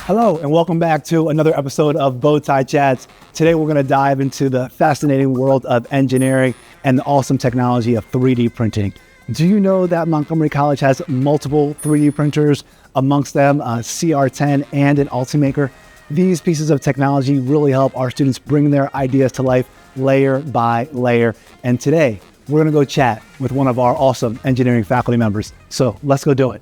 Hello, and welcome back to another episode of Bowtie Chats. Today, we're going to dive into the fascinating world of engineering and the awesome technology of 3D printing. Do you know that Montgomery College has multiple 3D printers, amongst them a CR10 and an Ultimaker? These pieces of technology really help our students bring their ideas to life layer by layer. And today, we're going to go chat with one of our awesome engineering faculty members. So let's go do it.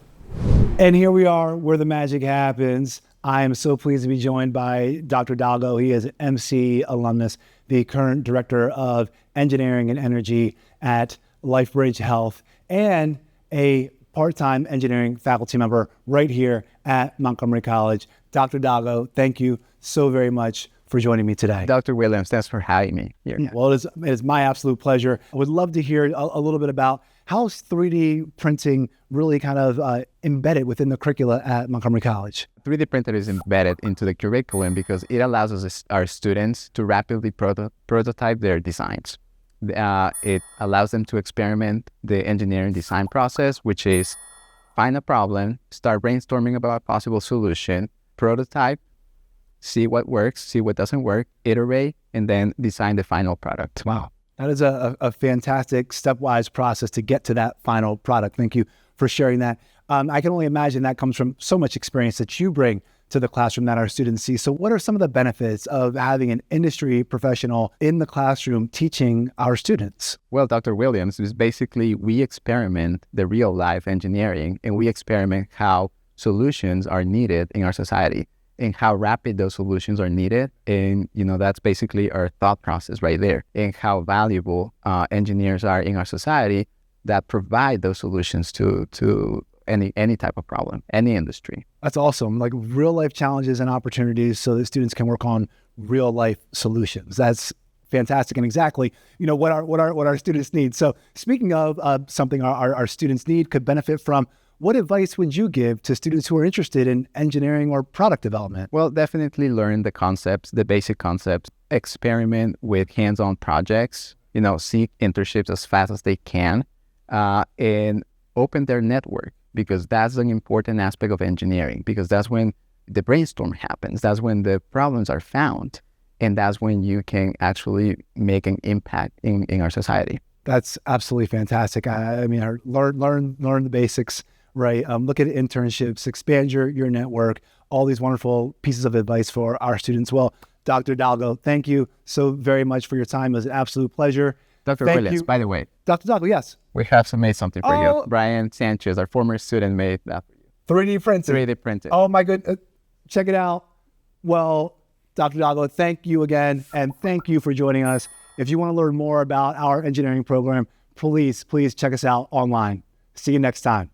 And here we are where the magic happens. I am so pleased to be joined by Dr. Dalgo. He is an MC alumnus, the current director of engineering and energy at LifeBridge Health, and a part-time engineering faculty member right here at Montgomery College. Dr. Dalgo, thank you so very much for joining me today. Dr. Williams, thanks for having me here. Yeah, well, it is my absolute pleasure. I would love to hear a little bit about how is 3D printing really kind of embedded within the curricula at Montgomery College? 3D printer is embedded into the curriculum because it allows us, our students, to rapidly prototype their designs. It allows them to experiment the engineering design process, which is find a problem, start brainstorming about a possible solution, prototype, see what works, see what doesn't work, iterate, and then design the final product. Wow. That is a fantastic stepwise process to get to that final product. Thank you for sharing that. I can only imagine that comes from so much experience that you bring to the classroom that our students see. So what are some of the benefits of having an industry professional in the classroom teaching our students? Well, Dr. Williams, is basically we experiment the real life engineering, and we experiment how solutions are needed in our society and how rapid those solutions are needed. And, that's basically our thought process right there, and how valuable engineers are in our society that provide those solutions to any type of problem, any industry. That's awesome. Like real life challenges and opportunities so that students can work on real life solutions. That's fantastic, and exactly, what our students need. So speaking of something our students need, could benefit from, what advice would you give to students who are interested in engineering or product development? Well, definitely learn the concepts, the basic concepts, experiment with hands-on projects, seek internships as fast as they can, and open their network, because that's an important aspect of engineering, because that's when the brainstorm happens, that's when the problems are found, and that's when you can actually make an impact in our society. That's absolutely fantastic. I mean, learn the basics. Right. Look at internships, expand your network, all these wonderful pieces of advice for our students. Well, Dr. Dalgo, thank you so very much for your time. It was an absolute pleasure. Dr. Williams, by the way. Dr. Dalgo, yes. We have made something for you. Brian Sanchez, our former student, made that for you. 3D printed. 3D printed. Oh my goodness. Check it out. Well, Dr. Dalgo, thank you again. And thank you for joining us. If you want to learn more about our engineering program, please check us out online. See you next time.